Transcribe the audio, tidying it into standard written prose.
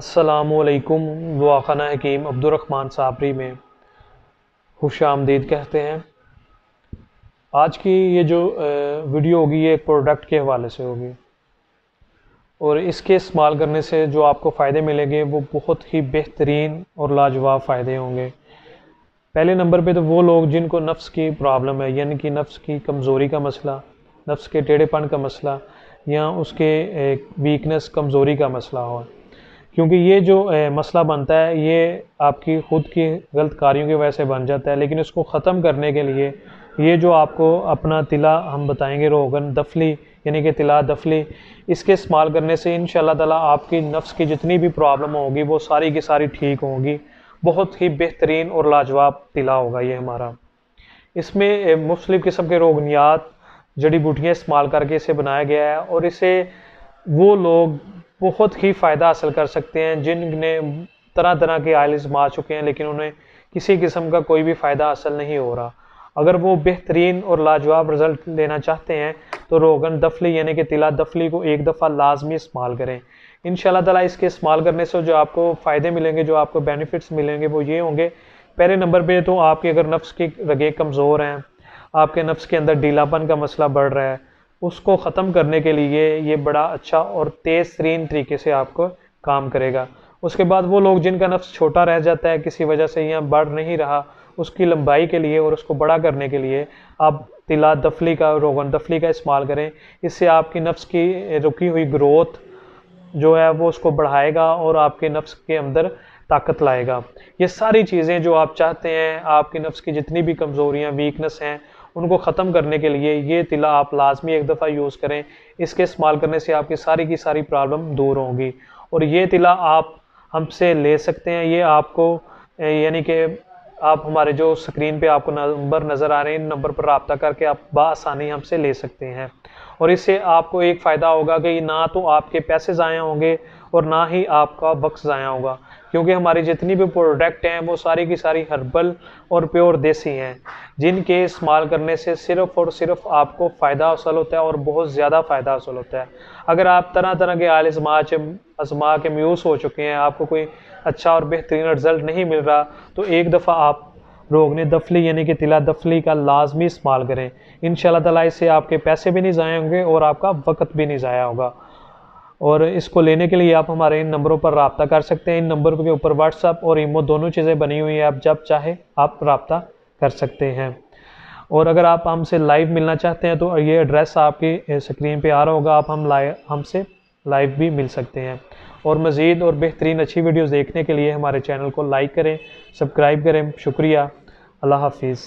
अस्सलामुअलैकुम। दवाखाना हकीम अब्दुर साबरी में खुश आमदीद कहते हैं। आज की ये जो वीडियो होगी ये एक प्रोडक्ट के हवाले से होगी और इसके इस्तेमाल करने से जो आपको फ़ायदे मिलेंगे वो बहुत ही बेहतरीन और लाजवाब फ़ायदे होंगे। पहले नंबर पे तो वो लोग जिनको नफ्स की प्रॉब्लम है, यानी कि नफ्स की कमज़ोरी का मसला, नफ्स के टेढ़ेपन का मसला या उसके वीकनेस कमज़ोरी का मसला हो, क्योंकि ये जो मसला बनता है ये आपकी ख़ुद की गलत कार्यों की वजह से बन जाता है। लेकिन इसको ख़त्म करने के लिए ये जो आपको अपना तिला हम बताएंगे रोगन दफली यानी कि तिला दफली, इसके इस्तेमाल करने से इंशाअल्लाह ताला आपकी नफ्स की जितनी भी प्रॉब्लम होगी वो सारी की सारी ठीक होंगी। बहुत ही बेहतरीन और लाजवाब तिला होगा ये हमारा। इसमें मुख्तलिफ़ किस्म के रोगनियात जड़ी बूटियाँ इस्तेमाल करके इसे बनाया गया है और इसे वो लोग बहुत ही फ़ायदा हासिल कर सकते हैं जिनने तरह तरह के आयल आजमा चुके हैं लेकिन उन्हें किसी किस्म का कोई भी फ़ायदा हासिल नहीं हो रहा। अगर वो बेहतरीन और लाजवाब रिज़ल्ट लेना चाहते हैं तो रोगन दफली यानी कि तिला दफली को एक दफ़ा लाजमी इस्तेमाल करें। इंशाअल्लाह ताला इसके इस्तेमाल करने से जो आपको फ़ायदे मिलेंगे, जो आपको बेनिफिट्स मिलेंगे वो ये होंगे। पहले नंबर पे तो आपके अगर नफ्स की रगे कमज़ोर हैं, आपके नफ्स के अंदर ढीलापन का मसला बढ़ रहा है, उसको ख़त्म करने के लिए ये बड़ा अच्छा और तेज़ तरीन तरीके से आपको काम करेगा। उसके बाद वो लोग जिनका नफ्स छोटा रह जाता है किसी वजह से या बढ़ नहीं रहा, उसकी लंबाई के लिए और उसको बड़ा करने के लिए आप तिला दफली का रोगन दफली का इस्तेमाल करें। इससे आपकी नफ्स की रुकी हुई ग्रोथ जो है वो उसको बढ़ाएगा और आपके नफ्स के अंदर ताकत लाएगा। ये सारी चीज़ें जो आप चाहते हैं, आपकी नफ्स की जितनी भी कमज़ोरियाँ वीकनेस हैं उनको ख़त्म करने के लिए ये तिला आप लाजमी एक दफ़ा यूज़ करें। इसके इस्तेमाल करने से आपकी सारी की सारी प्रॉब्लम दूर होंगी। और ये तिला आप हमसे ले सकते हैं। ये आपको यानी कि आप हमारे जो स्क्रीन पे आपको नंबर नज़र आ रहे हैं, इन नंबर पर रब्ता करके आप बआसानी हमसे ले सकते हैं। और इससे आपको एक फ़ायदा होगा कि ना तो आपके पैसे ज़ाया होंगे और ना ही आपका वक्त ज़ाया होगा, क्योंकि हमारी जितनी भी प्रोडक्ट हैं वो सारी की सारी हर्बल और प्योर देसी हैं, जिनके इस्तेमाल करने से सिर्फ़ और सिर्फ आपको फ़ायदा हासिल होता है और बहुत ज़्यादा फ़ायदा हासिल होता है। अगर आप तरह तरह के आयल आजमा के मायूस हो चुके हैं, आपको कोई अच्छा और बेहतरीन रिज़ल्ट नहीं मिल रहा, तो एक दफ़ा आप रोगन दफली यानी कि तिला दफली का लाजमी इस्तेमाल करें। इंशाअल्लाह ताला इससे आपके पैसे भी नहीं ज़ाया होंगे और आपका वक्त भी नहीं ज़ाया होगा। और इसको लेने के लिए आप हमारे इन नंबरों पर रब्ता कर सकते हैं। इन नंबरों के ऊपर व्हाट्सअप और ईमो दोनों चीज़ें बनी हुई हैं, आप जब चाहे आप रब्ता कर सकते हैं। और अगर आप हमसे लाइव मिलना चाहते हैं तो ये एड्रेस आपकी स्क्रीन पे आ रहा होगा, आप हमसे लाइव भी मिल सकते हैं। और मज़ीद और बेहतरीन अच्छी वीडियोज़ देखने के लिए हमारे चैनल को लाइक करें, सब्सक्राइब करें। शुक्रिया। अल्लाह हाफिज़।